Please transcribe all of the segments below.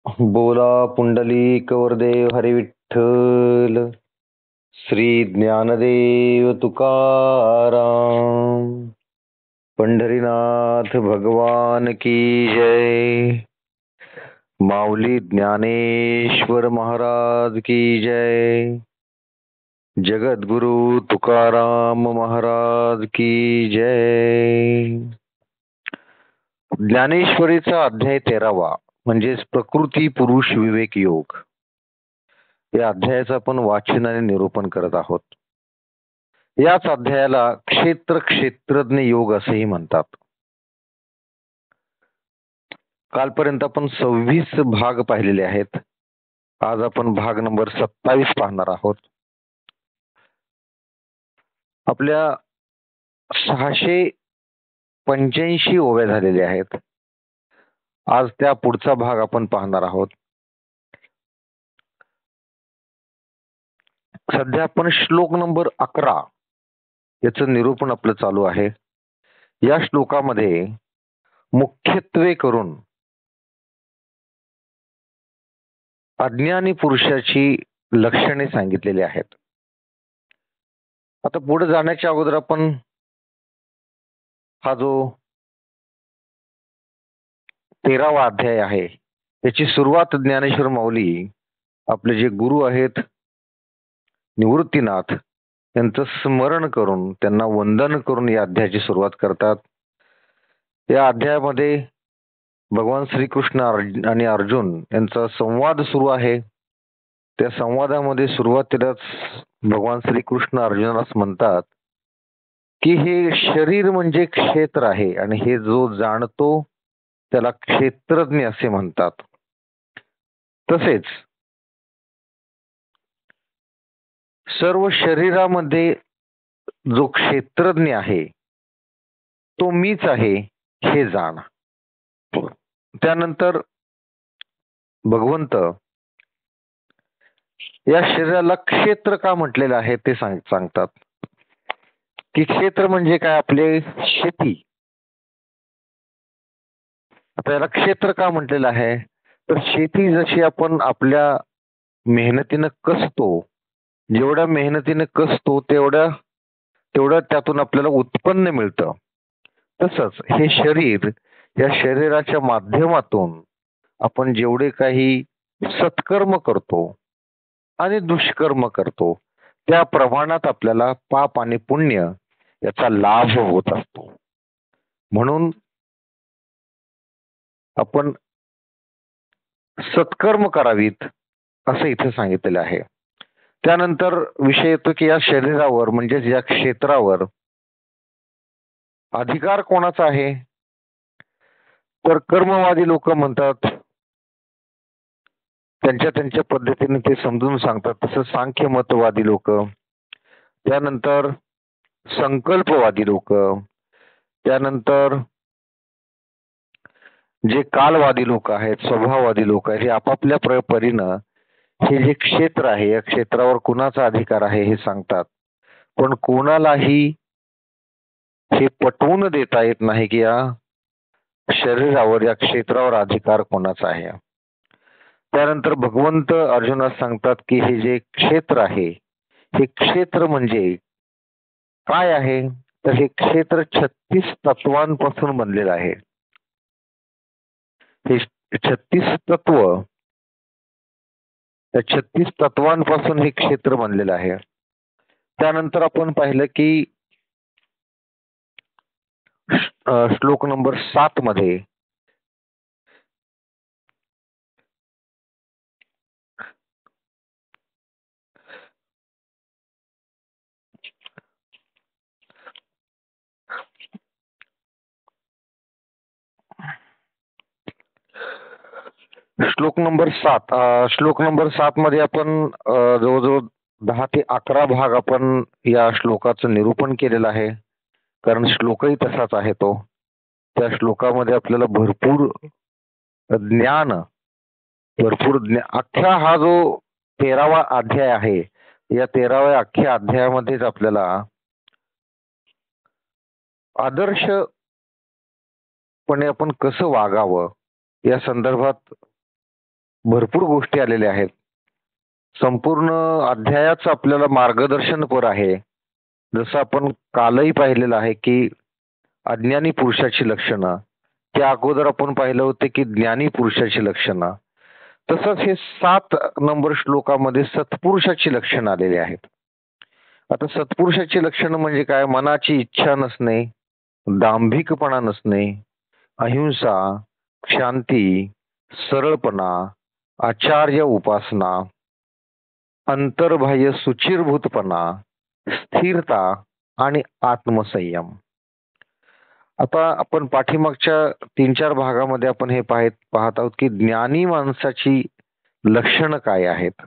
बोला पुंडलिक वरदेव हरी विठ्ठल. श्री ज्ञानदेव तुकाराम. पंढरीनाथ भगवान की जय. माऊली ज्ञानेश्वर महाराज की जय. जगद्गुरु तुकाराम महाराज की जय. ज्ञानेश्वरीचा अध्याय 13वा म्हणजेच प्रकृती पुरुष विवेक योग या अध्यायाचं आपण वाचन आणि निरूपण करत आहोत. याच अध्यायाला क्षेत्र क्षेत्रज्ञ योग असेही म्हणतात. कालपर्यंत आपण 26 भाग पाहिलेले आहेत. आज आपण भाग नंबर 27 पाहणार आहोत. आपल्या 685 ओव्या झालेल्या आहेत. आज त्या पुढचा भाग आपण पाहणार आहोत. सध्या आपण श्लोक नंबर 11 याचं निरूपण आपलं चालू आहे. या श्लोकामध्ये मुख्यत्वे करून अज्ञानी पुरुषाची लक्षणे सांगितलेली आहेत. आता पुढे जाण्याच्या अगोदर आपण हा जो 13वा अध्याय आहे याची सुरुवात ज्ञानेश्वर माऊली आपले जे गुरु आहेत निवृत्तीनाथ यांचं स्मरण करून त्यांना वंदन करून या अध्यायाची सुरुवात करतात. या अध्यायामध्ये भगवान श्रीकृष्ण आणि अर्जुन यांचा संवाद सुरू आहे. त्या संवादामध्ये सुरुवातीलाच भगवान श्रीकृष्ण अर्जुनास म्हणतात की हे शरीर म्हणजे क्षेत्र आहे आणि हे जो जाणतो त्याला क्षेत्रज्ञ असे म्हणतात. तसेच सर्व शरीरामध्ये जो क्षेत्रज्ञ आहे तो मीच आहे हे जाण. त्यानंतर भगवंत या शरीराला क्षेत्र का म्हटलेलं आहे ते सांगतात की क्षेत्र म्हणजे काय, आपले शेती. आता याला क्षेत्र का म्हटलेलं आहे तर शेती जशी आपण आपल्या मेहनतीनं कसतो, जेवढ्या मेहनतीने कसतो तेवढं त्यातून आपल्याला उत्पन्न मिळतं. तसंच हे शरीर, या शरीराच्या माध्यमातून आपण जेवढे काही सत्कर्म करतो आणि दुष्कर्म करतो त्या प्रमाणात आपल्याला पाप आणि पुण्य याचा लाभ होत असतो. म्हणून आपण सत्कर्म करावीत असं इथे सांगितलेलं आहे. त्यानंतर विषय येतो की या शरीरावर म्हणजेच या क्षेत्रावर अधिकार कोणाचा आहे तर कर्मवादी लोक म्हणतात, त्यांच्या पद्धतीने ते समजून सांगतात. तसंच सांख्य मतवादी लोक, त्यानंतर संकल्पवादी लोक, त्यानंतर जे कालवादी लोक आहेत, स्वभाववादी लोक आहेत, हे आपापल्या परीनं हे जे क्षेत्र आहे या क्षेत्रावर कुणाचा अधिकार आहे हे सांगतात. पण कोणालाही हे पटवून देता येत नाही की या शरीरावर, या क्षेत्रावर अधिकार कोणाचा आहे. त्यानंतर भगवंत अर्जुनास सांगतात की हे जे क्षेत्र आहे हे क्षेत्र म्हणजे काय आहे तर हे क्षेत्र 36 तत्वांपासून बनलेलं आहे. हे 36 तत्व, त्या 36 तत्वांपासून हे क्षेत्र बनलेलं आहे. त्यानंतर आपण पाहिलं की श्लोक नंबर 7 मध्ये श्लोक नंबर 7 मध्ये आपण जवळजवळ 10 ते 11 भाग आपण या श्लोकाचं निरूपण केलेलं आहे. कारण श्लोकही तसाच आहे तो. त्या श्लोकामध्ये आपल्याला भरपूर ज्ञान अख्ख्या हा जो 13वा अध्याय आहे या 13व्या अख्ख्या अध्यायामध्येच आपल्याला आदर्शपणे आपण कसं वागावं या संदर्भात भरपूर गोष्टी आलेल्या आहेत. संपूर्ण अध्यायाचं आपल्याला मार्गदर्शनपर आहे. जसं आपण कालही पाहिलेलं आहे की अज्ञानी पुरुषाची लक्षणं, त्या अगोदर आपण पाहिलं होतं की ज्ञानी पुरुषाची लक्षणं. तसंच हे 7 नंबर श्लोकामध्ये सत्पुरुषाची लक्षणं आलेली आहेत. आता सत्पुरुषाची लक्षणं म्हणजे काय? मनाची इच्छा नसणे, दांभिकपणा नसणे, अहिंसा, शांती, सरळपणा, आचार्य उपासना, अंतर्बाह्य सुचिरभूतपणा, स्थिरता आणि आत्मसंयम. आता आपण पाठीमागच्या 3-4 भागामध्ये आपण हे पाहत आहोत की ज्ञानी माणसाची लक्षणं काय आहेत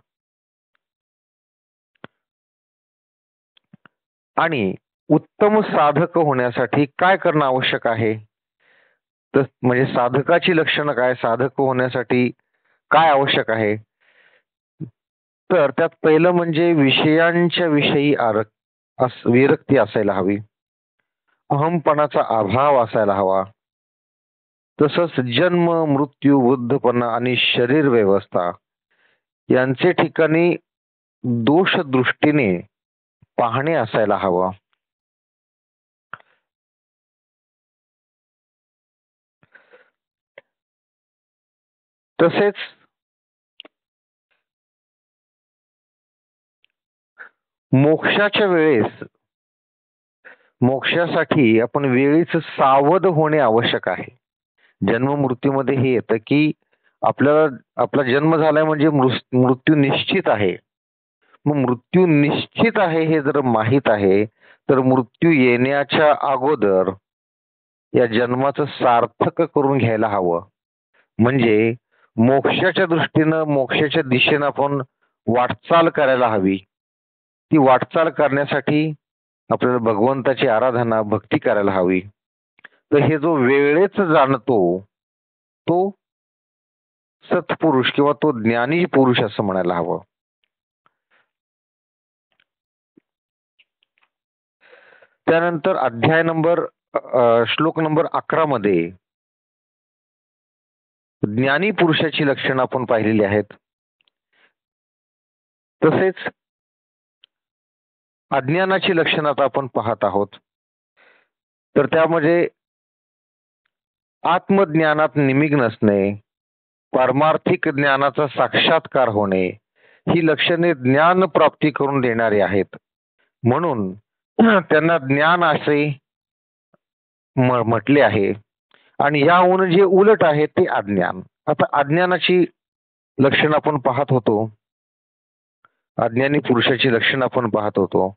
आणि उत्तम साधक होण्यासाठी काय करणं आवश्यक आहे. तर म्हणजे साधकाची लक्षणं काय, साधक होण्यासाठी काय आवश्यक आहे. तर त्यात पहिलं म्हणजे विषयांच्या विषयी विरक्ती असायला हवी. अहमपणाचा अभाव असायला हवा. तसंच जन्म, मृत्यू, वृद्धपणा आणि शरीर व्यवस्था यांचे ठिकाणी दोष दृष्टीने पाहणे असायला हवं. तसेच मोक्षासाठी आपण वेळीच सावध होणे आवश्यक आहे. जन्म मृत्यूमध्ये हे येतं की आपल्याला आपला जन्म झालाय म्हणजे मृत्यू निश्चित आहे. मग मृत्यू निश्चित आहे हे जर माहीत आहे तर मृत्यू येण्याच्या अगोदर या जन्माचं सार्थक करून घ्यायला हवं. म्हणजे मोक्षाच्या दृष्टीनं मोक्षाच्या दिशेनं आपण वाटचाल करायला हवी. ती वाटचाल करण्यासाठी आपल्याला भगवंताची आराधना भक्ती करायला हवी. तर हे जो वेळेच जाणतो तो सत्पुरुष किंवा तो ज्ञानी पुरुष असं म्हणायला हवं. त्यानंतर अध्याय नंबर श्लोक नंबर 11 मध्ये ज्ञानी पुरुषाची लक्षणं आपण पाहिलेली आहेत. तसेच अज्ञानाची लक्षणं आता आपण पाहत आहोत. तर त्यामध्ये आत्मज्ञानात निमग्न असणे, पारमार्थिक ज्ञानाचा साक्षात्कार होणे ही लक्षणे ज्ञान प्राप्ती करून देणारी आहेत. म्हणून त्यांना ज्ञान असे म्हटले आहे. आणि याहून जे उलट आहे ते अज्ञान. आता अज्ञानाची लक्षणं आपण पाहत होतो. अज्ञानी पुरुषाची लक्षणं आपण पाहत होतो.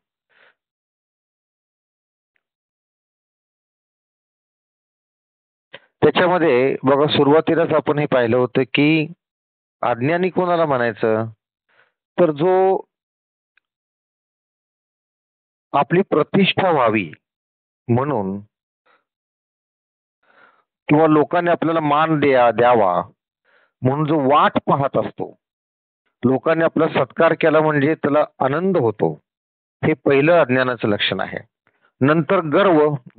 त्याच्यामध्ये बघा सुरुवातीलाच आपण हे पाहिलं होतं की अज्ञानी कोणाला म्हणायचं, तर जो आपली प्रतिष्ठा व्हावी म्हणून किंवा लोकांनी आपल्याला मान द्यावा म्हणून जो वाट पाहत असतो. लोकांनी आपला सत्कार केला म्हणजे त्याला आनंद होतो. हे पहिलं अज्ञानाचं लक्षण आहे. नंतर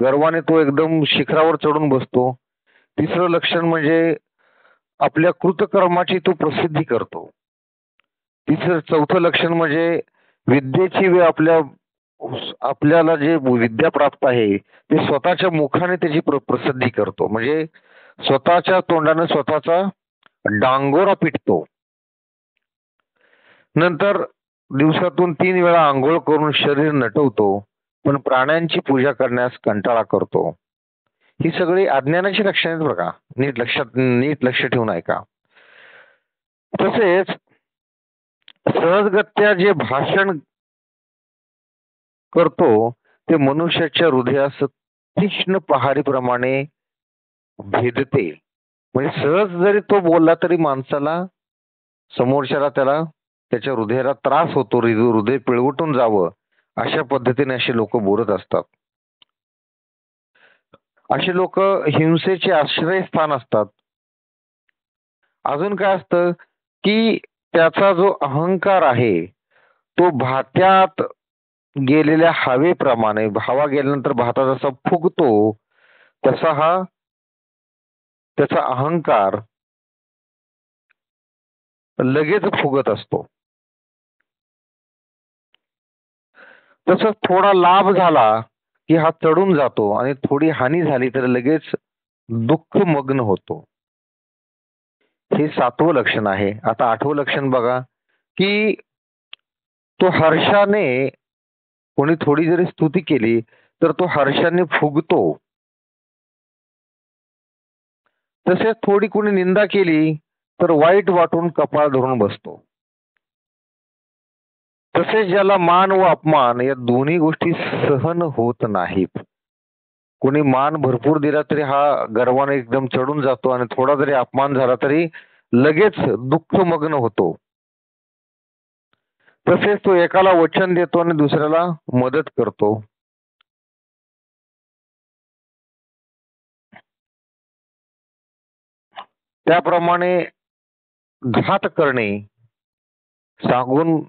गर्वाने तो एकदम शिखरावर चढून बसतो. तिसरं लक्षण म्हणजे आपल्या कृतकर्माची तो प्रसिद्धी करतो. चौथं लक्षण म्हणजे विद्येची आपल्याला जे विद्या प्राप्त आहे ते स्वतःच्या मुखाने त्याची प्रसिद्धी करतो. म्हणजे स्वतःच्या तोंडाने स्वतःचा डांगोरा पिटतो. नंतर दिवसातून 3 वेळा आंघोळ करून शरीर नटवतो, पण प्राण्यांची पूजा करण्यास कंटाळा करतो. ही सगळी अज्ञानाची लक्षणे आहेत बघा. नीट लक्ष ठेवून ऐका. तसेच सहजगत्या जे भाषण करतो ते मनुष्याच्या हृदयास तीक्ष्ण पहारीप्रमाणे भेदते. म्हणजे सहज जरी तो बोलला तरी माणसाला समोरच्याला त्याच्या हृदयाला त्रास होतो. हृदय पिळवटून जावं अशा पद्धतीने असे लोक बोलत असतात. असे लोक हिंसेचे आश्रयस्थान असतात. अजून काय असतं की त्याचा जो अहंकार आहे तो भात्यात गेलेल्या हवेप्रमाणे, हवा गेल्यानंतर भाता जसा फुगतो तसा हा त्याचा अहंकार लगेच फुगत असतो. तसंच थोडा लाभ झाला की हा चढून जातो आणि थोडी हानी झाली तर लगेच दुःखमग्न होतो. हे 7वं लक्षण आहे. आता 8वं लक्षण बघा, की तो हर्षाने कोणी थोडी जरी स्तुती केली तर तो हर्षाने फुगतो. तसेच थोडी कोणी निंदा केली तर वाईट वाटून कपाळ धरून बसतो. तसेच ज्याला मान व अपमान या दोन्ही गोष्टी सहन होत नाहीत. कोणी मान भरपूर दिला तरी हा गर्वाने एकदम चढून जातो आणि थोडा जरी अपमान झाला तरी लगेच दुःखमग्न होतो. तसेच तो एकाला वचन देतो आणि दुसऱ्याला मदत करतो. त्याप्रमाणे घात करणे, सांगून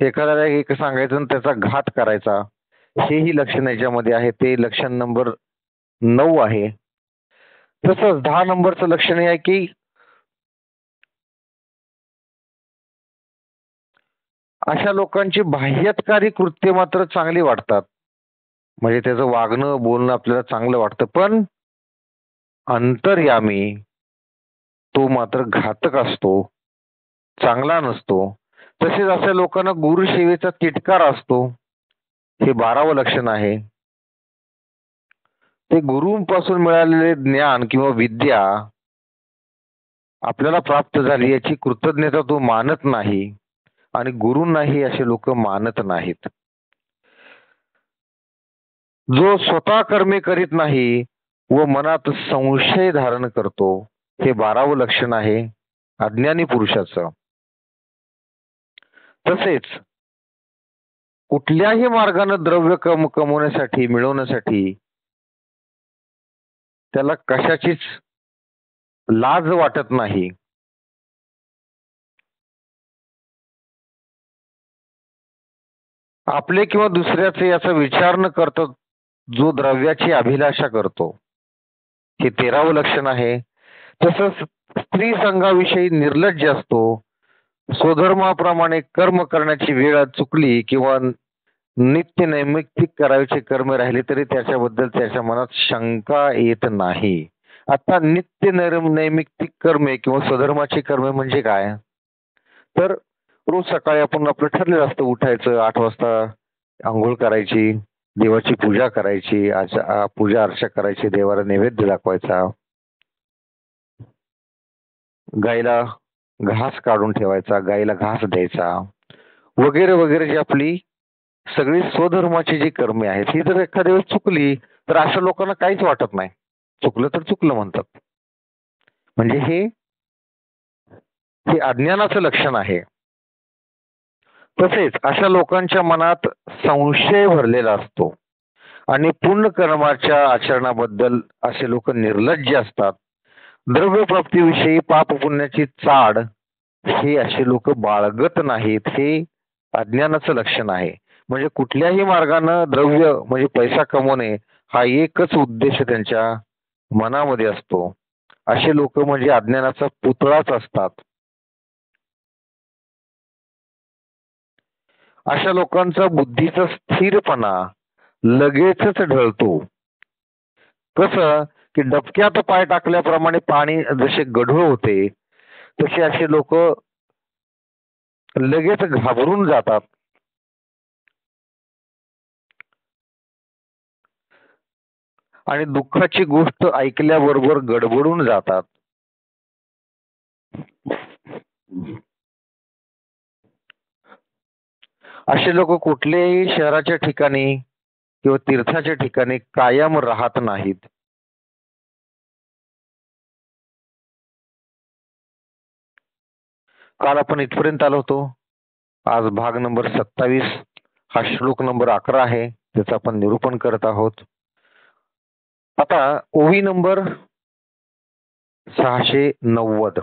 एखाद्याला एक सांगायचं आणि त्याचा घात करायचा, हेही लक्षण याच्यामध्ये आहे. ते लक्षण नंबर 9 आहे. तसंच 10 नंबरचं लक्षण हे आहे की अशा लोकांची बाह्यतकारी कृत्य मात्र चांगली वाटतात. म्हणजे त्याचं वागणं, बोलणं आपल्याला चांगलं वाटतं. पण अंतर्यामी तो मात्र घातक असतो, चांगला नसतो. तसेच अशा लोकांना गुरुसेवेचा तिटकार असतो. हे 12वं लक्षण आहे. ते गुरूंपासून मिळालेले ज्ञान किंवा विद्या आपल्याला प्राप्त झाली याची कृतज्ञता तो मानत नाही आणि गुरूंनाही असे लोक मानत नाहीत. जो स्वतः कर्मे करीत नाही व मनात संशय धारण करतो, हे 12वं लक्षण आहे अज्ञानी पुरुषाचं. तसेच कुठल्याही मार्गाने द्रव्य कमवण्यासाठी, मिळवण्यासाठी त्याला कशाचीच लाज वाटत नाही. आपले किंवा दुसऱ्याचे याचा विचार न करता जो द्रव्याची अभिलाषा करतो, हे 13वं लक्षण आहे. तसंच स्त्री संघाविषयी निर्लज्ज असतो. स्वधर्माप्रमाणे कर्म करण्याची वेळ चुकली किंवा नित्य नैमित्तिक करायचे कर्म राहिले तरी त्याच्याबद्दल त्याच्या मनात शंका येत नाही. आता नित्य नैमित्तिक कर्मे किंवा स्वधर्माची कर्मे म्हणजे काय? तर रोज सकाळी आपण आपलं ठरलेलं असतं, उठायचं 8 वाजता, अंघोळ करायची, देवाची पूजा करायची, पूजा अर्चा करायची, देवाला नैवेद्य दाखवायचा, गाईला घास काढून ठेवायचा, गाईला घास द्यायचा, वगैरे वगैरे जी आपली सगळी स्वधर्माची जी कर्मे आहेत, ही जर एखाद्या वेळेस चुकली तर अशा लोकांना काहीच वाटत नाही. चुकलं तर चुकलं म्हणतात. म्हणजे हे अज्ञानाचं लक्षण आहे. तसेच अशा लोकांच्या मनात संशय भरलेला असतो आणि पुण्यकर्माच्या आचरणाबद्दल असे लोक निर्लज्ज असतात. द्रव्यप्राप्तीविषयी पाप पुण्याची चाड हे असे लोक बाळगत नाहीत. हे अज्ञानाचं लक्षण आहे. म्हणजे कुठल्याही मार्गानं द्रव्य म्हणजे पैसा कमवणे हा एकच उद्देश त्यांच्या मनामध्ये असतो. असे लोक म्हणजे अज्ञानाचा पुतळाच असतात. अशा लोकांचा बुद्धीचा स्थिरपणा लगेचच ढळतो. कसं की डबक्यात पाय टाकल्याप्रमाणे पाणी जसे गढूळ होते, तसे असे लोक लगेच घाबरून जातात आणि दुःखाची गोष्ट ऐकल्याबरोबर गडबडून जातात. असे लोक कुठल्याही शहराच्या ठिकाणी किंवा तीर्थाच्या ठिकाणी कायम राहत नाहीत. काल आपण इथपर्यंत आलो होतो. आज भाग नंबर 27 हा श्लोक नंबर 11 आहे, त्याचं आपण निरूपण करत आहोत. आता ओवी नंबर 690.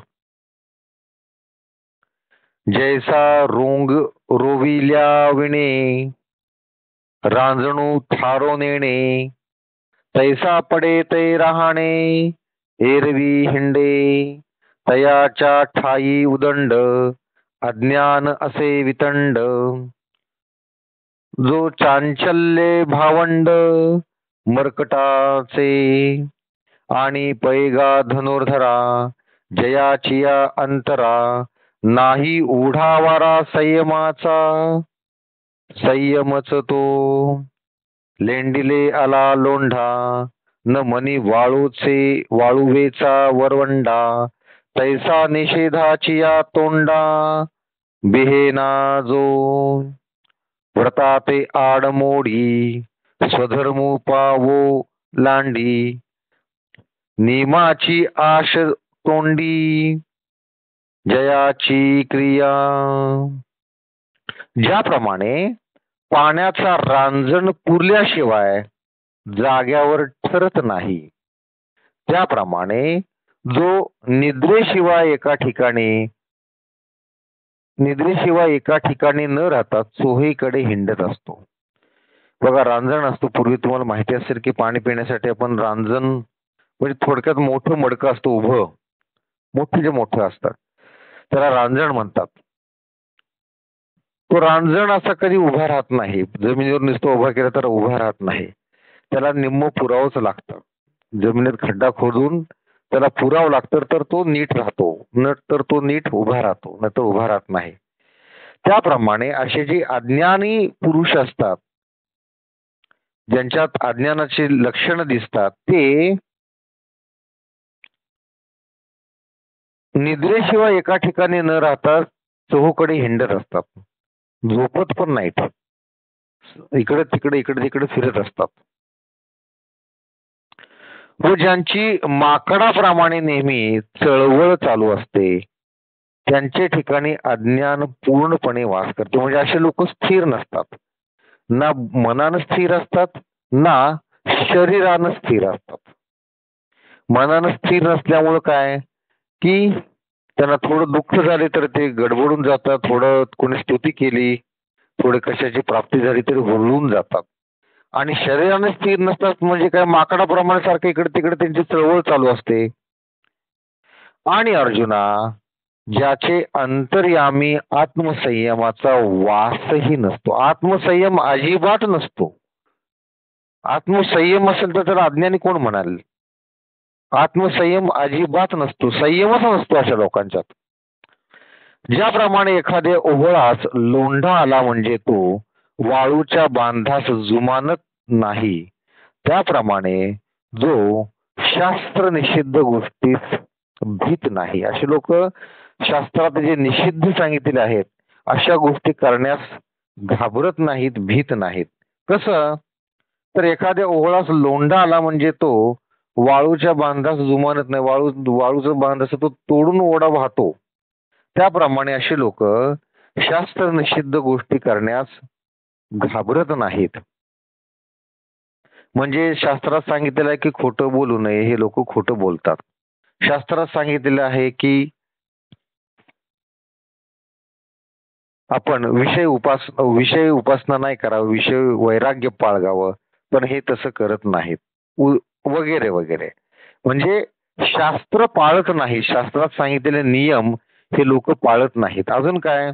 जैसा रोंग रोविल्या विणे रांजणू थारो नेणे तैसा पडे तै राहणे एरवी हिंडे तयाच्या ठाई उदंड, अज्ञान असे वितंड. जो चांचल्ये भावंड, मर्कटाचे आणि पैगा धनुर्धरा. जयाचिया अंतरा, नाही उढावारा संयमाचा. संयमच तो लेंडिले आला लोंढा, न मनी वाळुवेचा वरवंडा. तैसा निषेधाचिया तोंडा, बिहेना जो. व्रताते आडमोडी, स्वधर्मू पावो लांडी. नियमाची आश तोंडी, जयाची क्रिया. ज्याप्रमाणे पाण्याचा रांजण पुरल्याशिवाय जाग्यावर ठरत नाही, त्याप्रमाणे जो निद्रेशिवाय एका ठिकाणी न राहता चोहीकडे हिंडत असतो. बघा, रांजण असतो. पूर्वी तुम्हाला माहिती असेल की पाणी पिण्यासाठी आपण रांजण म्हणजे थोडक्यात मोठं मडकं असतं उभं, मोठं असतात, त्याला रांजण म्हणतात. तो रांजण असा कधी उभा राहत नाही. जमिनीवर नुसतं उभा केला तर उभा राहत नाही, त्याला निम्म पुरावंच लागतं. जमिनीत खड्डा खोदून त्याला पुरावं लागतं, तर तो नीट राहतो, तर तो नीट उभा राहतो, नाही तर उभा राहत नाही. त्याप्रमाणे असे जे अज्ञानी पुरुष असतात, ज्यांच्यात अज्ञानाची लक्षणं दिसतात, ते निद्रेशिवाय एका ठिकाणी न राहता चहूकडे हिंडत असतात. झोपत पण नाहीत, इकडे तिकडे फिरत असतात. व ज्यांची माकडाप्रमाणे नेहमी चळवळ चालू असते, त्यांच्या ठिकाणी अज्ञान पूर्णपणे वास करते. म्हणजे असे लोक स्थिर नसतात, ना मनानं स्थिर असतात, ना शरीरानं स्थिर असतात. मनानं स्थिर नसल्यामुळं काय की त्यांना थोडं दुःख झाले तर ते गडबडून जातात, थोडं कोणी स्तुती केली, थोडी कशाची प्राप्ती झाली तरी हुरळून जातात. आणि शरीराने स्थिर नसतात म्हणजे काय, माकडाप्रमाणे सारखं इकडे तिकडे त्यांची चळवळ चालू असते. आणि अर्जुना, ज्याचे अंतर्यामी आत्मसंयमाचा वासही नसतो, आत्मसंयम अजिबात नसतो. आत्मसंयम असेल तर त्याला अज्ञानी कोण म्हणाल? आत्मसंयम अजिबात नसतो, संयमच नसतो अशा लोकांच्यात. ज्याप्रमाणे एखाद्या ओहळास लोंढा आला म्हणजे तो वाळूच्या बांधास जुमानत नाही, त्याप्रमाणे जो शास्त्र निषिद्ध गोष्टीस भीत नाही. असे लोक शास्त्रात जे निषिद्ध सांगितलेले आहेत अशा गोष्टी करण्यास घाबरत नाहीत, भीत नाहीत. कसं तर एखाद्या ओहळास लोंढा आला म्हणजे तो वाळूच्या बांधास जुमानत नाही, वाळूचं बांध असं तो तोडून ओढा वाहतो. त्याप्रमाणे असे लोक शास्त्र निषिद्ध गोष्टी करण्यास घाबरत नाहीत. म्हणजे शास्त्रात सांगितलेलं आहे की खोटं बोलू नये, हे लोक खोटं बोलतात. शास्त्रात सांगितलेलं आहे की आपण विषय उपासना नाही करावं, विषय वैराग्य बाळगावं, पण हे तसं करत नाहीत, वगैरे वगैरे. म्हणजे शास्त्र पाळत नाही, शास्त्रात सांगितलेले नियम हे लोक पाळत नाहीत. अजून काय,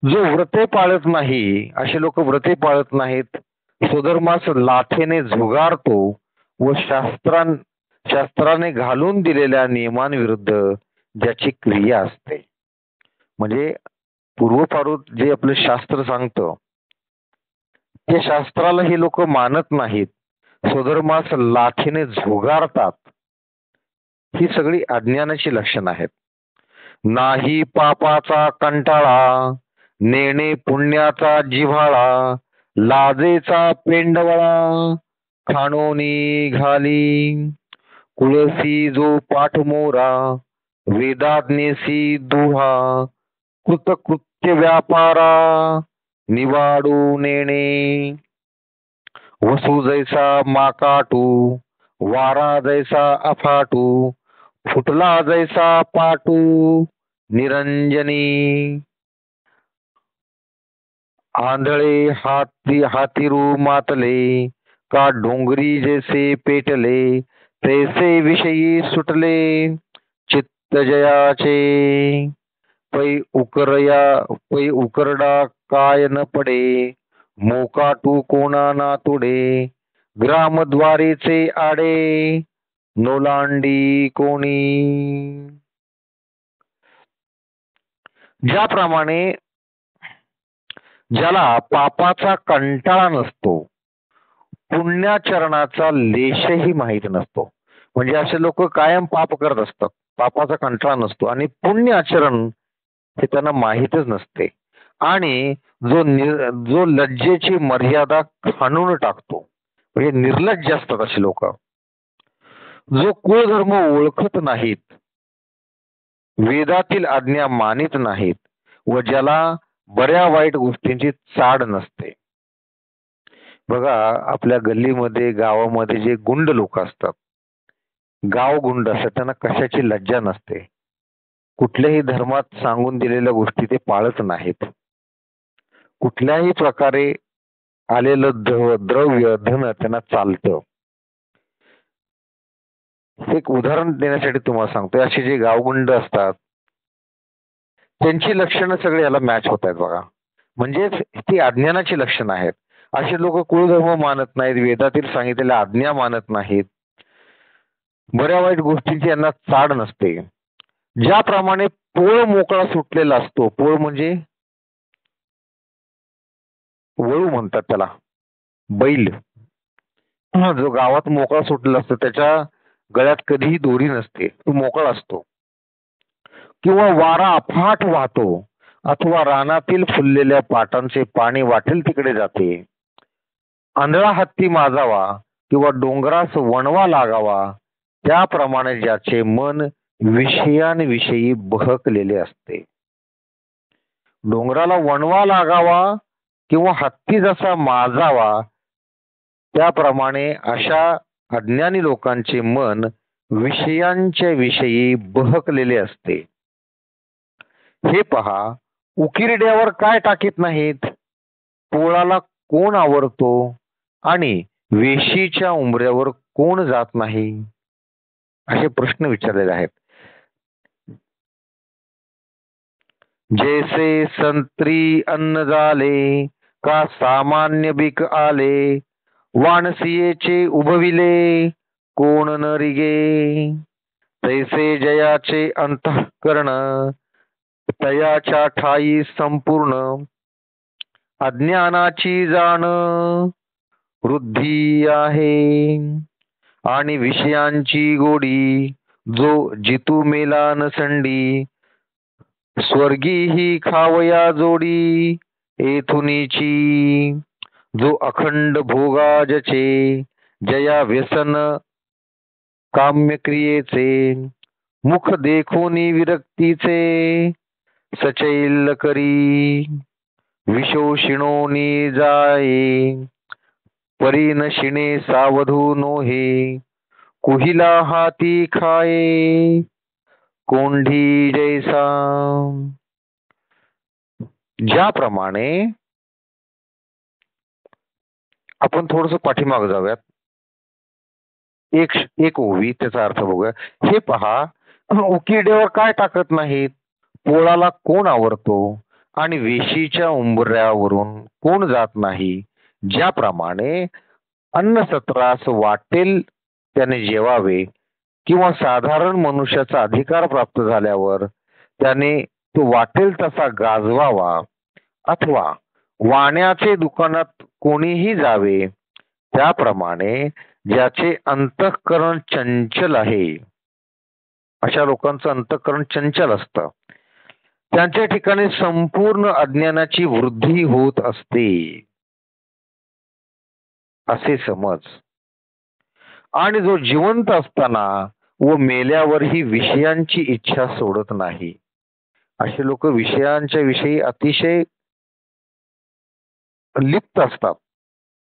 जो व्रते पाळत नाही, असे लोक व्रते पाळत नाहीत, स्वधर्मास लाथेने झुगारतो व शास्त्राने घालून दिलेल्या नियमांविरुद्ध ज्याची क्रिया असते. म्हणजे पूर्वपारूत जे आपलं शास्त्र सांगतं ते शास्त्राला हे लोक मानत नाहीत, स्वधर्मास लाथेने झुगारतात. ही सगळी अज्ञानाची लक्षणं आहेत. नाही पापाचा कंटाळा, नेणे पुण्याचा जिव्हाळा. लाजेचा पेंडवळा, खाणोनी घाली. कुळसी जो पाठमोरा, वेदाज्ञेसी दुहा. कृतकृत्य व्यापारा, निवाडू नेणे. वसू जैसा माकाटू, वारा जैसा अफाटू. फुटला जैसा पाटू, निरंजनी. आंधळे हातीरू मातले, का डोंगरी जैसे पेटले. तैसे विषयी सुटले, तजयाचे पै उकरडा काय न पडे, मोकाटू कोणा ना तुडे, ग्रामद्वारेचे आडे नोलांडी कोणी. ज्याप्रमाणे ज्याला पापाचा कंटाळा नसतो, पुण्याचरणाचा लेशही माहीत नसतो, म्हणजे असे लोक कायम पाप करत असतात, पापाचा कंटाळा नसतो आणि पुण्य आचरण हे त्यांना माहीतच नसते. आणि जो लज्जेची मर्यादा खाणून टाकतो, म्हणजे निर्लज्ज असतात असे लोक, जो कुळधर्म ओळखत नाहीत, वेदातील आज्ञा मानित नाहीत व ज्याला बऱ्या वाईट गोष्टींची चाड नसते. बघा, आपल्या गल्लीमध्ये गावामध्ये जे गुंड लोक असतात, गाव गुंड असतात, त्यांना कशाची लज्जा नसते. कुठल्याही धर्मात सांगून दिलेल्या गोष्टी ते पाळत नाहीत. कुठल्याही प्रकारे आलेलं द्रव्य धन त्यांना चालतं. एक उदाहरण देण्यासाठी तुम्हाला सांगतोय, असे जे गावगुंड असतात त्यांची लक्षणं सगळे याला मॅच होत आहेत बघा. म्हणजेच ती अज्ञानाची लक्षणं आहेत. असे लोक कुळधर्म मानत नाहीत, वेदातील सांगितलेल्या आज्ञा मानत नाहीत, बऱ्या वाईट गोष्टींची यांना चाड नसते. ज्याप्रमाणे पोळ मोकळा सुटलेला असतो, पोळ म्हणजे वळू म्हणतात त्याला, बैल जो गावात मोकळा सुटलेला असतो, त्याच्या गळ्यात कधीही दोरी नसते, तो मोकळा असतो. किंवा वारा अफाट वाहतो अथवा रानातील फुललेल्या पाटांचे पाणी वाटेल तिकडे जाते. आंधळा हत्ती माजावा किंवा डोंगरास वणवा लागावा, त्याप्रमाणे ज्याचे मन विषयांविषयी बहकलेले असते. डोंगराला वणवा लागावा किंवा हत्ती जसा माजावा, त्याप्रमाणे अशा अज्ञानी लोकांचे मन विषयांच्या विषयी बहकलेले असते. हे पहा, उकिरड्यावर काय टाकीत नाहीत, पोळाला कोण आवरतो आणि वेशीच्या उंबऱ्यावर कोण जात नाही, असे प्रश्न विचारलेले आहेत. जैसे संत्री अन्न झाले का सामान्य बिक आले, वाणसियेचे उभविले कोण न रिगे, तैसे जयाचे अंतःकरण तयाच्या ठाई संपूर्ण, अज्ञानाची जाण वृद्धी आहे आणि विषयांची गोडी, जो जितू मेला नसंडी, स्वर्गी ही खावया जोडी येथुनीची, जो अखंड भोगाजचे जया व्यसन काम्य क्रियेचे, मुख देखोनी विरक्तीचे सचैल करी, विशोषिणोनी जाये परिनशिणे सावधू नोहे, कुहिला हाती खाये कोंढी जैसा. ज्याप्रमाणे आपण थोडस पाठीमाग जाऊयात, एक ओवी त्याचा अर्थ बघूया. हे पहा, उकिरड्यावर काय टाकत नाहीत, पोळाला कोण आवरतो आणि वेशीच्या उंबऱ्यावरून कोण जात नाही, ज्याप्रमाणे अन्न सत्रास वाटेल त्याने जेवावे किंवा साधारण मनुष्याचा अधिकार प्राप्त झाल्यावर त्याने तो वाटेल तसा गाजवावा अथवा वाण्याचे दुकानात कोणीही जावे, त्याप्रमाणे ज्याचे अंतःकरण चंचल आहे, अशा लोकांचं अंतःकरण चंचल असतं, त्यांच्या ठिकाणी संपूर्ण अज्ञानाची वृद्धी होत असते, असे समज. आणि जो जिवंत असताना व मेल्यावरही विषयांची इच्छा सोडत नाही, असे लोक विषयांच्या विषयी अतिशय लिप्त असतात,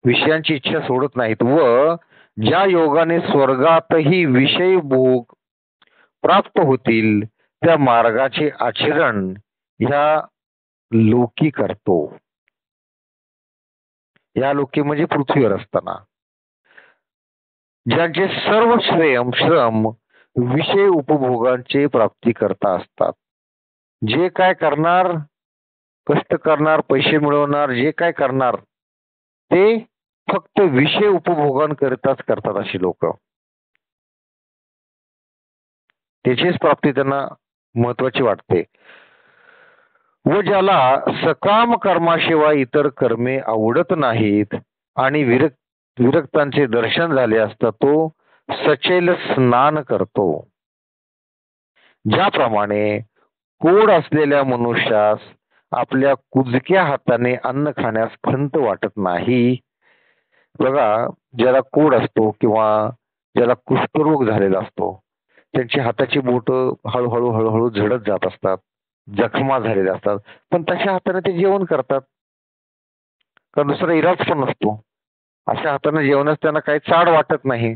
विषयांची इच्छा सोडत नाहीत व ज्या योगाने स्वर्गातही विषय भोग प्राप्त होतील त्या मार्गाचे आचरण ह्या लोकी करतो. या लोकी म्हणजे पृथ्वीवर असताना ज्यांचे सर्व श्रम विषय उपभोगांची प्राप्ती करता असतात. जे काय करणार, कष्ट करणार, पैसे मिळवणार, जे काय करणार ते फक्त विषय उपभोगांकरिताच करतात अशी लोक. त्याचीच प्राप्ती त्यांना महत्वाची वाटते. व ज्याला सकाम कर्माशिवाय इतर कर्मे आवडत नाहीत आणि विरक्तांचे दर्शन झाले असता तो सचैल स्नान करतो. ज्याप्रमाणे कोड असलेल्या मनुष्यास आपल्या कुजक्या हाताने अन्न खाण्यास खंत वाटत नाही. बघा, ज्याला कोड असतो किंवा ज्याला कुष्ठरोग झालेला असतो त्यांची हाताची बोट हळूहळू हळूहळू झडत जात असतात, जखमा झालेल्या असतात, पण तशा हाताने ते जेवण करतात, कारण दुसरा इलाज पण नसतो. अशा हाताने जेवणास त्यांना काही चाड वाटत नाही.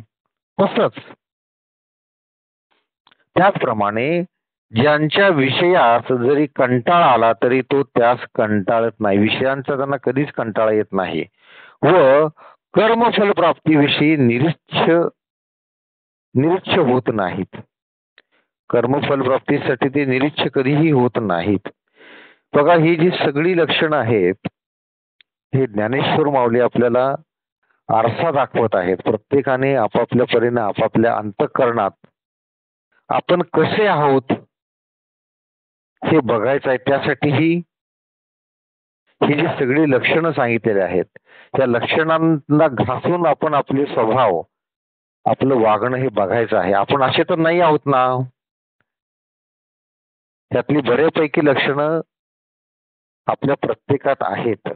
तसंच त्याचप्रमाणे ज्यांच्या विषयास जरी कंटाळा आला तरी तो त्यास कंटाळत नाही. विषयांचा त्यांना कधीच कंटाळा येत नाही व कर्मफल प्राप्तीविषयी निरीच्छ होत नाहीत. कर्मफल प्राप्तीसाठी ते निरीच्छ कधीही होत नाहीत. बघा, ही जी सगळी लक्षणं आहेत हे ज्ञानेश्वर माऊली आपल्याला आरसा दाखवत आहेत. प्रत्येकाने आपापल्या परीने आपापल्या अंतःकरणात आपण कसे आहोत हे बघायचं आहे. त्यासाठी ही जी सगळी लक्षणं सांगितलेली आहेत त्या लक्षणांना घासून आपण आपले स्वभाव, आपलं वागणं हे बघायचं आहे. आपण असे तर नाही आहोत ना. त्यातली बऱ्यापैकी लक्षणं आपल्या प्रत्येकात आहेत.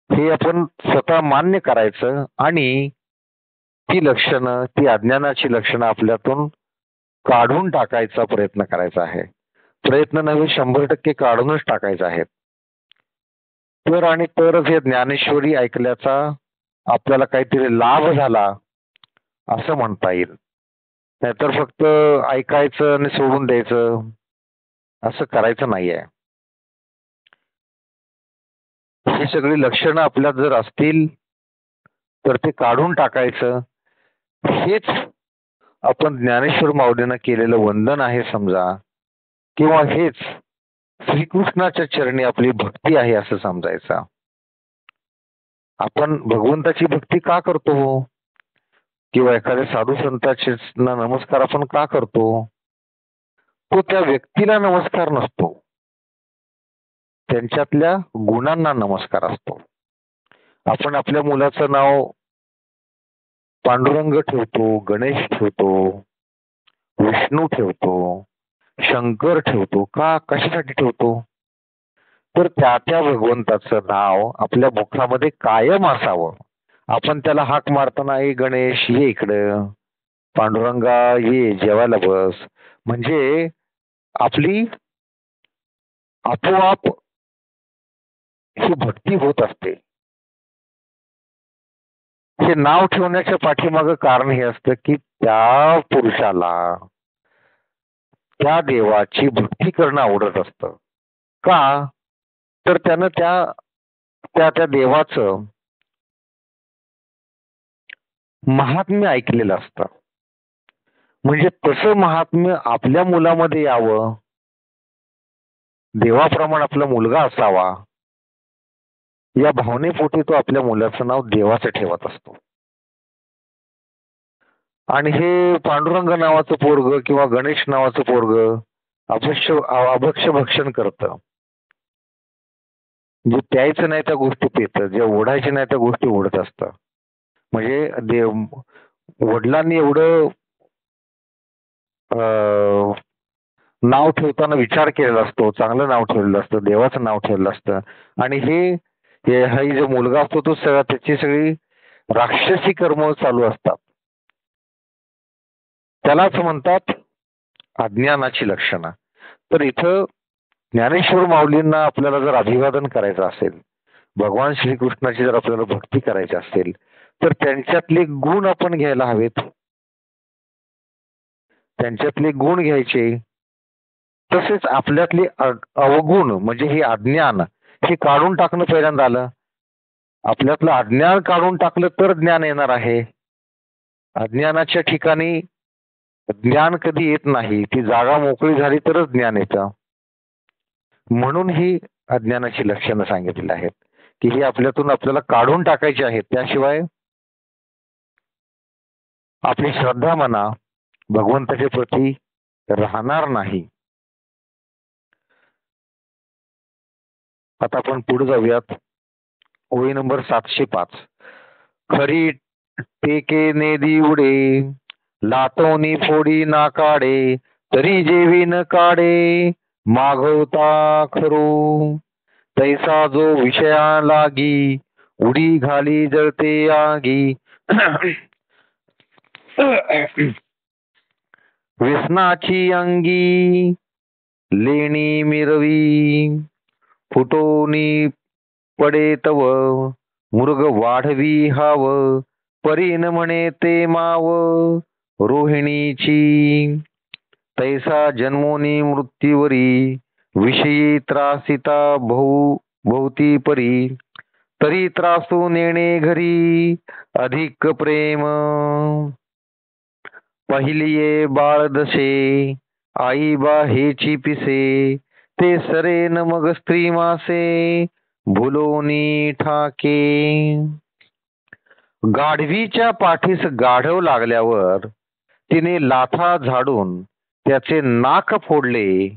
हे आपण स्वतः मान्य करायचं आणि ती लक्षणं, ती अज्ञानाची लक्षणं आपल्यातून काढून टाकायचा प्रयत्न करायचा आहे. प्रयत्न नव्हे, 100% काढूनच टाकायचा आहे. तर आणि तरच हे ज्ञानेश्वरी ऐकल्याचा आपल्याला काहीतरी लाभ झाला असं म्हणता येईल. नाहीतर फक्त ऐकायचं आणि सोडून द्यायचं असं करायचं नाहीये. ही सगळी लक्षणं आपल्यात जर असतील तर ते काढून टाकायचं. हेच आपण ज्ञानेश्वर माऊलींना केलेलं वंदन आहे समजा, किंवा हेच श्रीकृष्णाच्या चरणी आपली भक्ती आहे असं समजायचं. आपण भगवंताची भक्ती का करतो किंवा एखाद्या साधू संतांचे नमस्कार आपण का करतो? तो त्या व्यक्तीला नमस्कार नसतो, त्यांच्यातल्या गुणांना नमस्कार असतो. आपण आपल्या मुलाचं नाव पांडुरंग ठेवतो, गणेश ठेवतो, विष्णू ठेवतो, शंकर ठेवतो. का, कशासाठी ठेवतो? तर त्या भगवंताचं नाव आपल्या मुखामध्ये कायम असावं. आपण त्याला हाक मारताना, ए गणेश ये इकडं, पांडुरंगा ये जेवायला बस, म्हणजे आपली आपोआप ही भक्ती होत असते. हे नाव ठेवण्याच्या पाठीमागं कारण हे असतं की त्या पुरुषाला त्या देवाची भक्ती करणं आवडत असतं. का, तर त्यानं त्या देवाचं महात्म्य ऐकलेलं असतं. म्हणजे तसं महात्म्य आपल्या मुलामध्ये यावं, देवाप्रमाणे आपला मुलगा असावा, या भावनेपोटी तो आपल्या मुलाचं नाव देवाचं ठेवत असतो. आणि हे पांडुरंग नावाचं पोरग किंवा गणेश नावाचं पोरग अभक्ष भक्षण करतं. जे प्यायचं नाही त्या गोष्टी पितं, जे ओढायचे नाही त्या गोष्टी ओढत असतं. म्हणजे वडिलांनी एवढं नाव ठेवताना विचार केलेला असतो, चांगलं नाव ठेवलेलं असतं, देवाचं नाव ठेवलेलं असतं. आणि हा जो मुलगा असतो तो त्याची सगळी राक्षसी कर्म चालू असतात. त्यालाच म्हणतात अज्ञानाची लक्षणं. तर इथं ज्ञानेश्वर माऊलींना आपल्याला जर अभिवादन करायचं असेल, भगवान श्रीकृष्णाची जर आपल्याला भक्ती करायची असेल, तर त्यांच्यातले गुण आपण घ्यायला हवेत. त्यांच्यातले गुण घ्यायचे. तसेच आपल्यातले अवगुण म्हणजे हे अज्ञान हे काढून टाकणं पहिल्यांदा आलं. आपल्यातलं अज्ञान काढून टाकलं तर ज्ञान येणार आहे. अज्ञानाच्या ठिकाणी ज्ञान कधी येत नाही, ती जागा मोकळी झाली तरच ज्ञान येतं. म्हणून ही अज्ञानाची लक्षणं सांगितलेली आहेत की ही आपल्यातून आपल्याला काढून टाकायची आहेत. त्याशिवाय आपली श्रद्धा म्हणा भगवंताच्या प्रती राहणार नाही. आता आपण पुढे जाऊयात. ओळी नंबर 705. खरी टेके ने दिवडे लातोनी फोडी ना काढे तरी जेवी न काढे मागवता खरो तैसा जो विषया लागी उडी घाली जळते आगी व्यसनाची अंगी लेणी मिरवी फुटोनी पडे तव मृग वाढवी हाव परीन म्हणे ते माव रोहिणीची तैसा जन्मोनी मृत्यूवरी विषयी त्रासिता भोवती परी तरी त्रासू नेणे घरी अधिक प्रेम पहिलिये बाळ दशे आई बा हेची पिसे ते सरे न मग स्त्री मासे भुलोनी ठाके. गाढवीच्या पाठीस गाढव लागल्यावर तिने लाथा झाडून त्याचे नाक फोडले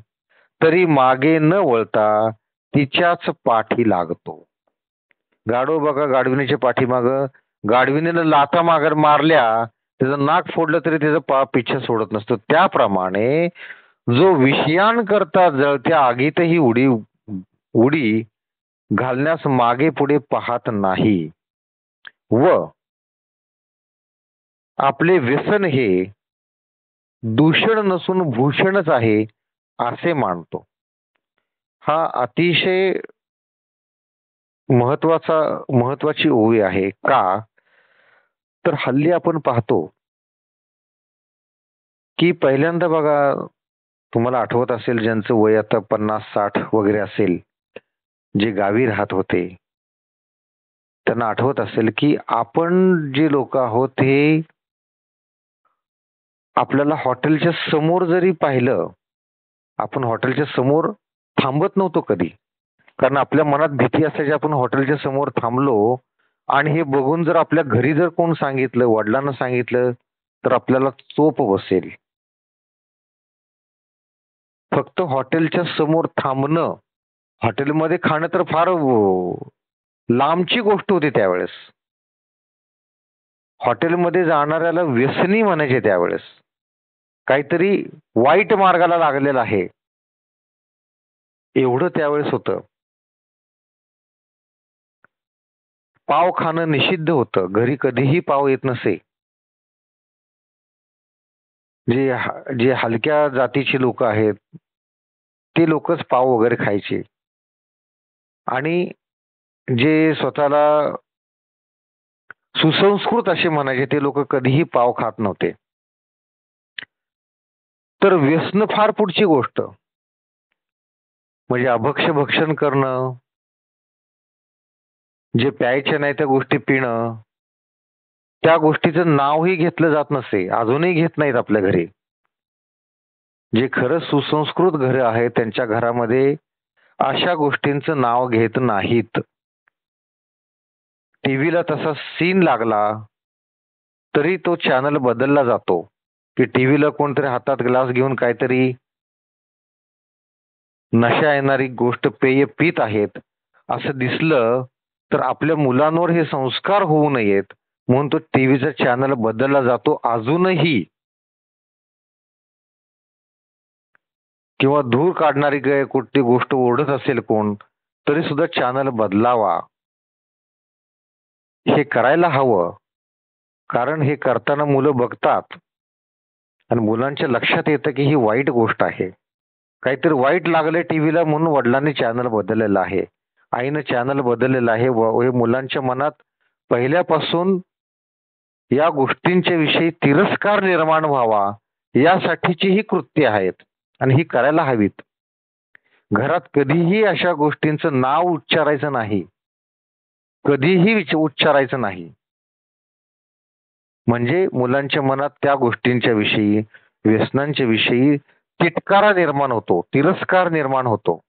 तरी मागे न वळता तिच्याच पाठी लागतो. गाढव बघा गाढविणीच्या पाठीमाग गाढविणीला लाथा मारल्या त्याचं नाक फोडलं तरी त्याचं पिच्छा सोडत नसतो. त्याप्रमाणे जो विषयांकरता जळत्या आगीतही उडी घालण्यास मागे पुढे पाहत नाही व आपले व्यसन हे दूषण नसून भूषणच आहे असे मानतो. हा अतिशय महत्वाची ओवी आहे. का तर हल्ली आपण पाहतो की पहिल्यांदा बघा तुम्हाला आठवत असेल ज्यांचं वय आता 50-60 वगैरे असेल जे गावी राहत होते त्यांना आठवत असेल की आपण जे लोक आहोत हे आपल्याला हॉटेलच्या समोर जरी पाहिलं आपण हॉटेलच्या समोर थांबत नव्हतो कधी, कारण आपल्या मनात भीती असायची आपण हॉटेलच्या समोर थांबलो आणि हे बघून जर आपल्या घरी जर कोण सांगितलं वडिलांना सांगितलं तर आपल्याला चोप बसेल. फक्त हॉटेलच्या समोर थांबणं हॉटेलमध्ये खाणं तर फार लांबची गोष्ट होती त्यावेळेस. हॉटेलमध्ये जाणाऱ्याला व्यसनी म्हणायचे त्यावेळेस. काहीतरी वाईट मार्गाला लागलेला आहे एवढं त्यावेळेस होतं. पाव खाणं निषिद्ध होतं. घरी कधीही पाव येत नसे. जे हलक्या जातीची लोक आहेत ते लोकच पाव वगैरे खायचे आणि जे स्वतःला सुसंस्कृत असे म्हणायचे ते लोक कधीही पाव खात नव्हते. तर व्यसन फार पुढची गोष्ट म्हणजे अभक्ष भक्षण करणं, जे प्यायचे नाही त्या गोष्टी पिणं, त्या गोष्टीचं नावही घेतलं जात नसे. अजूनही घेत नाहीत आपल्या घरी. जे खरंच सुसंस्कृत घरं आहेत त्यांच्या घरामध्ये अशा गोष्टींचं नाव घेत नाहीत. टीव्हीला तसा सीन लागला तरी तो चॅनल बदलला जातो की टीव्हीला कोणतरी हातात ग्लास घेऊन काहीतरी नशा येणारी गोष्ट पेय पित आहेत असं दिसलं तर आपल्या मुलांवर हे संस्कार होऊ नयेत म्हणून तो टीव्हीचा चॅनल बदलला जातो अजूनही. किंवा धूर काढणारी कुठली गोष्ट ओढत असेल कोण तरी सुद्धा चॅनल बदलावा. हे करायला हवं, कारण हे करताना मुलं बघतात आणि मुलांच्या लक्षात येतं की ही वाईट गोष्ट आहे. काहीतरी वाईट लागलंय टीव्हीला म्हणून वडिलांनी चॅनल बदललेलं आहे, आईनं चॅनल बदललेलं आहे. हे मुलांच्या मनात पहिल्यापासून या गोष्टींच्या विषयी तिरस्कार निर्माण व्हावा यासाठीची ही कृत्य आहेत आणि ही करायला हवीत. घरात कधीही अशा गोष्टींचं नाव उच्चारायचं नाही, कधीही उच्चारायचं नाही. म्हणजे मुलांच्या मनात त्या गोष्टींच्या विषयी, व्यसनांच्या विषयी तिटकारा निर्माण होतो, तिरस्कार निर्माण होतो.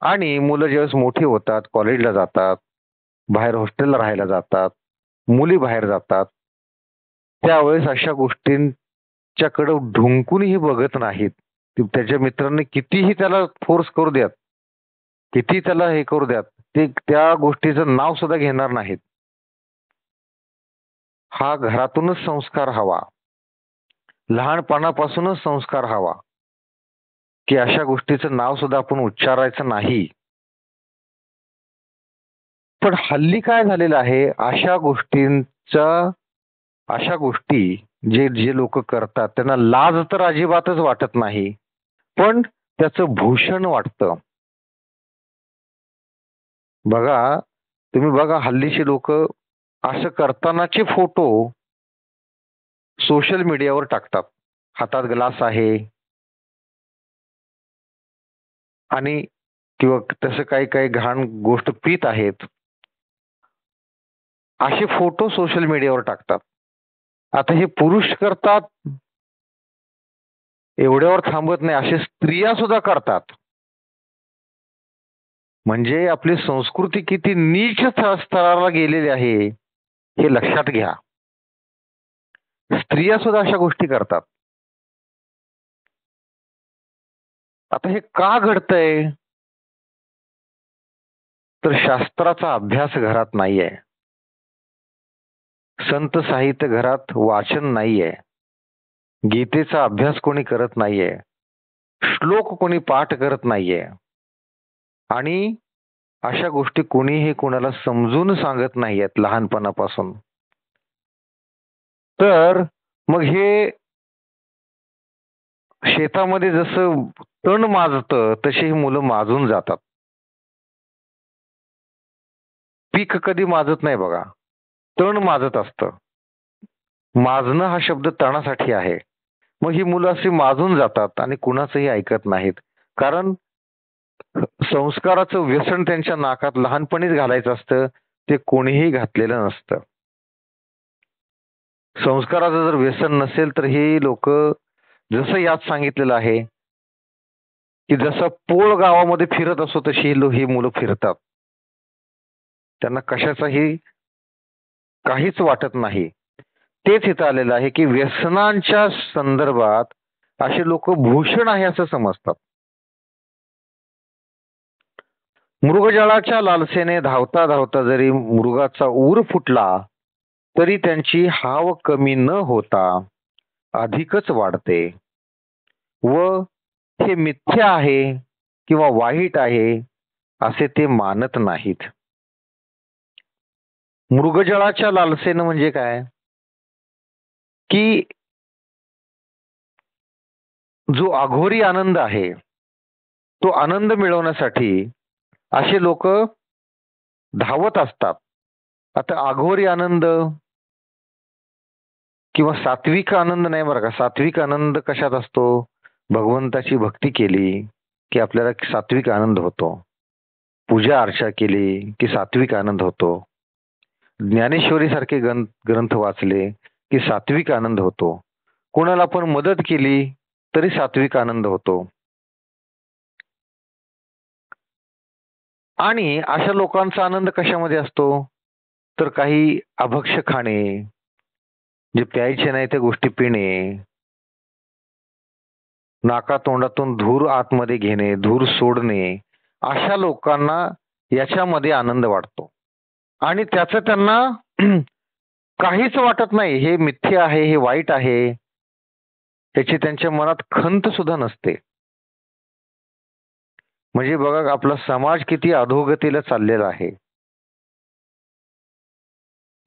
आणि मुलं ज्यावेळेस मोठी होतात, कॉलेजला जातात, बाहेर हॉस्टेलला राहायला जातात, मुली बाहेर जातात, त्यावेळेस अशा गोष्टींच्याकडे ढुंकूनही बघत नाहीत. त्याच्या मित्रांनी कितीही त्याला फोर्स करू द्यात, किती त्याला हे करू द्यात, ते त्या गोष्टीचं नाव सुद्धा घेणार नाहीत. हा घरातूनच संस्कार हवा, लहानपणापासूनच संस्कार हवा, की अशा गोष्टीचं नाव सुद्धा आपण उच्चारायचं नाही. पण हल्ली काय झालेलं आहे, अशा गोष्टी जे जे लोक करतात त्यांना लाज तर अजिबातच वाटत नाही, पण त्याचं भूषण वाटतं. बघा, तुम्ही बघा, हल्लीची लोक असं करतानाचे फोटो सोशल मीडियावर टाकतात. हातात ग्लास आहे आणि किंवा तसं काही काही घाण गोष्ट पीत आहेत, असे फोटो सोशल मीडियावर टाकतात. आता हे पुरुष करतात एवढ्यावर थांबत नाही, असे स्त्रिया सुद्धा करतात. म्हणजे आपली संस्कृती किती नीच स्तराला गेलेली आहे हे लक्षात घ्या. स्त्रिया सुद्धा अशा गोष्टी करतात. आता हे का घडतंय, तर शास्त्राचा अभ्यास घरात नाहीये, संत साहित्य घरात वाचन नाहीये, गीतेचा अभ्यास कोणी करत नाहीये, श्लोक कोणी पाठ करत नाहीये, आणि अशा गोष्टी कोणीही कोणाला समजून सांगत नाहीयेत लहानपणापासून. तर मग हे शेतामध्ये जसं तण माजतं तशी ही मुलं माजून जातात. पीक कधी माजत नाही बघा, तण माजत असतं. माजणं हा शब्द तणासाठी आहे. मग ही मुलं अशी माजून जातात आणि कुणाचंही ऐकत नाहीत. कारण संस्काराचं व्यसन त्यांच्या नाकात लहानपणीच घालायचं असतं, ते कोणीही घातलेलं नसतं. संस्काराचं जर व्यसन नसेल तर ही लोक, जसं यात सांगितलेलं आहे की जसं पोळ गावामध्ये फिरत असो तशी ही मुलं फिरतात. त्यांना कशाचाही काहीच वाटत नाही. तेच इथं आलेलं आहे की व्यसनांच्या संदर्भात असे लोक भूषण आहे असं समजतात. मृगजळाच्या लालसेने धावता धावता जरी मृगाचा ऊर फुटला तरी त्यांची हाव कमी न होता अधिकच वाढते व हे मिथ्या आहे किंवा वाईट आहे असे ते मानत नाहीत. मृगजळाच्या लालसेनं म्हणजे काय, की जो अघोरी आनंद आहे तो आनंद मिळवण्यासाठी असे लोक धावत असतात. आता अघोरी आनंद किंवा सात्विक आनंद नाही बरं का. सात्विक आनंद कशात असतो, भगवंताची भक्ती केली की आपल्याला सात्विक आनंद होतो, पूजा अर्चा केली की सात्विक आनंद होतो, ज्ञानेश्वरी सारखे ग्रंथ वाचले की सात्विक आनंद होतो, कोणाला पण मदत केली तरी सात्विक आनंद होतो. आणि अशा लोकांचा आनंद कशामध्ये असतो, तर काही अभक्ष खाणे, जे प्यायचे नाही त्या गोष्टी पिणे, नाका तोंडातून धूर आतमध्ये घेणे, धूर सोडणे, अशा लोकांना याच्यामध्ये आनंद वाटतो आणि त्याचं त्यांना काहीच वाटत नाही. हे मिथ्य आहे, हे वाईट आहे, त्याची त्यांच्या मनात खंत सुद्धा नसते. म्हणजे बघा आपला समाज किती अधोगतीला चाललेला आहे.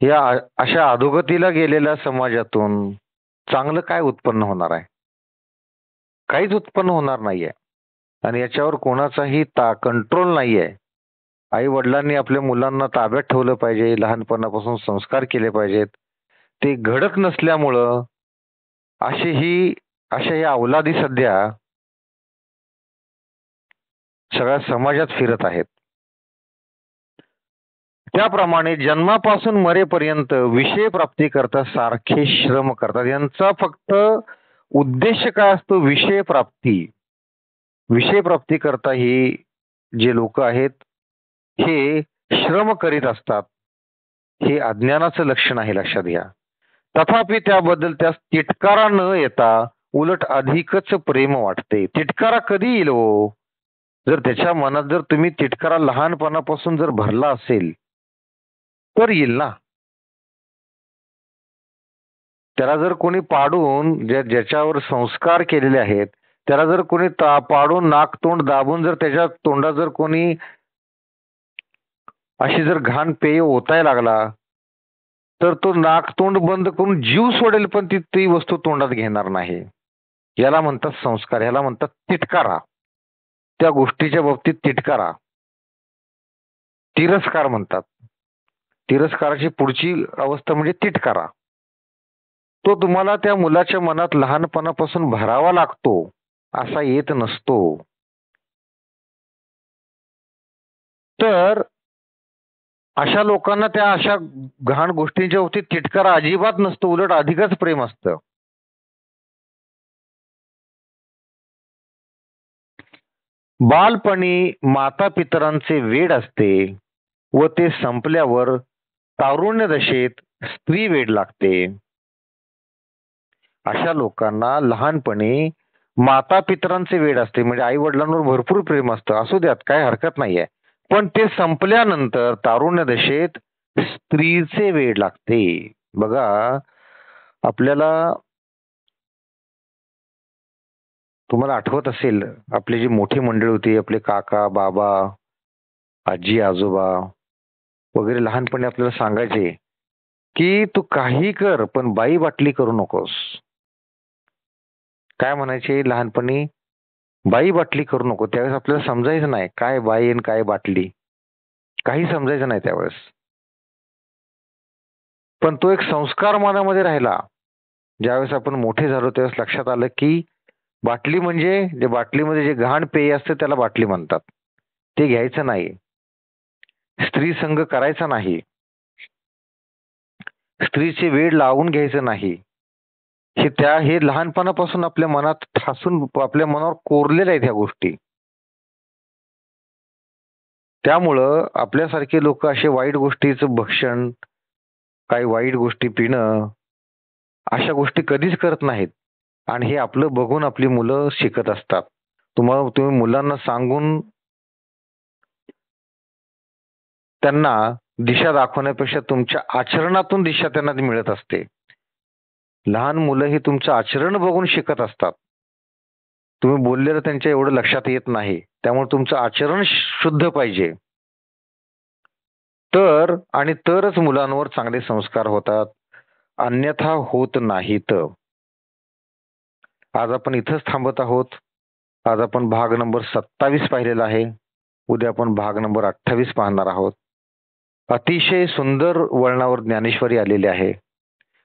या अशा अधोगतीला गेलेल्या समाजातून चांगलं काय उत्पन्न होणार आहे, काहीच उत्पन्न होणार नाहीये. आणि याच्यावर कोणाचाही कंट्रोल नाहीये. आई वडिलांनी आपल्या मुलांना ताब्यात ठेवलं पाहिजे, लहानपणापासून संस्कार केले पाहिजेत. ते घडत नसल्यामुळं अशा या अवलादी सध्या सगळ्या समाजात फिरत आहेत. त्याप्रमाणे जन्मापासून मरेपर्यंत विषय प्राप्ती करता सारखे श्रम करतात. यांचा फक्त उद्देश काय असतो? विषय प्राप्ती. विषय प्राप्ती करता ही जे लोक आहेत हे श्रम करीत असतात. हे अज्ञानाचं लक्षण आहे, लक्षात घ्या. तथापि त्याबद्दल त्यास तिटकारा न येता उलट अधिकच प्रेम वाटते. तिटकारा कधी येईल हो? जर त्याच्या मनात जर तुम्ही तिटकारा लहानपणापासून जर भरला असेल तर येईल ना. त्याला जर कोणी पाडून ज्याच्यावर संस्कार केलेले आहेत त्याला जर कोणी पाडून नाक तोंड दाबून जर त्याच्या तोंडात जर कोणी अशी जर घाण पेय ओतायला लागला तर तो नाक तोंड बंद करून जीव सोडेल, पण ती वस्तू तोंडात घेणार नाही. याला म्हणतात संस्कार, याला म्हणतात तिटकारा. त्या गोष्टीच्या बाबतीत तिटकारा, तिरस्कार म्हणतात. तिरस्काराची पुढची अवस्था म्हणजे तिटकारा. तो तुम्हाला त्या मुलाच्या मनात लहानपणापासून भरावा लागतो, असा येत नसतो. तर अशा लोकांना त्या अशा घाण गोष्टींच्या बाबतीत तिटकारा अजिबात नसतो, उलट अधिकच प्रेम असतं. बालपणी माता पितरांचे वेड असते व ते संपल्यावर तारुण्य दशेत स्त्री वेड लागते. अशा लोकांना लहानपणी माता पितरांचे वेड असते, म्हणजे आई वडिलांवर भरपूर प्रेम असतं, असू द्यात, काय हरकत नाहीये. पण ते संपल्यानंतर तारुण्य दशेत स्त्रीचे वेड लागते. बघा, आपल्याला तुम्हाला आठवत असेल आपली जी मोठी मंडळी होती, आपले काका बाबा आजी आजोबा वगैरे लहानपणी आपल्याला सांगायचे की तू काही कर पण बाई बाटली करू नकोस. काय म्हणायचे लहानपणी? बाई बाटली करू नको. त्यावेळेस आपल्याला समजायचं नाही काय बाई आणि काय बाटली, काही समजायचं नाही त्यावेळेस. पण तो एक संस्कार मनामध्ये राहिला. ज्यावेळेस आपण मोठे झालो त्यावेळेस लक्षात आलं की बाटली म्हणजे जे बाटलीमध्ये जे घाण पेय असतं त्याला बाटली म्हणतात. ते घ्यायचं नाही, स्त्री संग करायचा नाही, स्त्रीचे वेड लावून घ्यायचं नाही. हे लहानपणापासून आपल्या मनात ठासून आपल्या मनावर कोरलेल्या आहेत ह्या गोष्टी. त्यामुळं आपल्यासारखे लोक असे वाईट गोष्टीचं भक्षण, काही वाईट गोष्टी पिणं, अशा गोष्टी कधीच करत नाहीत. आणि हे आपलं बघून आपली मुलं शिकत असतात. तुम्ही मुलांना सांगून त्यांना दिशा दाखवण्यापेक्षा तुमच्या आचरणातून दिशा त्यांना मिळत असते. लहान मुलं ही तुमचं आचरण बघून शिकत असतात. तुम्ही बोललेलं त्यांच्या एवढं लक्षात येत नाही, त्यामुळे तुमचं आचरण शुद्ध पाहिजे. तरच मुलांवर चांगले संस्कार होतात, अन्यथा होत नाहीत. आज आपण इथंच थांबत आहोत. आज आपण भाग नंबर 27 पाहिलेला आहे. उद्या आपण भाग नंबर 28 पाहणार आहोत. अतिशय सुंदर वळणावर ज्ञानेश्वरी आलेली आहे.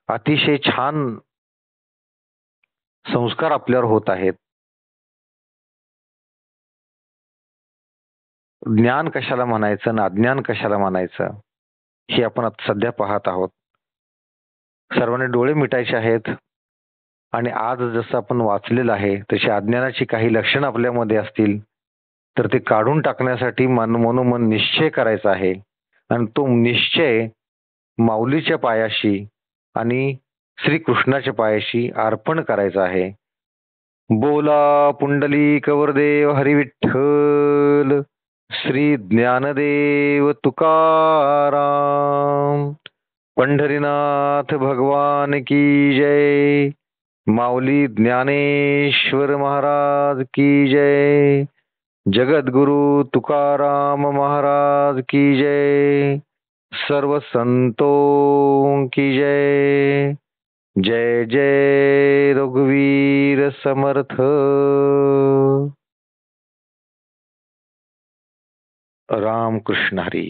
अतिशय छान संस्कार आपल्यावर होत आहेत. ज्ञान कशाला म्हणायचं ना अज्ञान कशाला म्हणायचं हे आपण सध्या पाहत आहोत. सर्वांनी डोळे मिटायचे आहेत आणि आज जसं आपण वाचलेलं आहे तशी अज्ञानाची काही लक्षणं आपल्यामध्ये असतील तर ते काढून टाकण्यासाठी मनोमन निश्चय करायचा आहे. आणि तो निश्चय माऊलीच्या पायाशी आणि श्रीकृष्णाच्या पायाशी अर्पण करायचा आहे. बोला पुंडलिक वरदेव हरी विठ्ठल, श्री ज्ञानदेव तुकाराम, पंढरीनाथ भगवान की जय, माऊली ज्ञानेश्वर महाराज की जय, जगद्गुरु तुकाराम महाराज की जय, सर्व संतों की जय. जय जय रघुवीर समर्थ. राम कृष्ण हरी.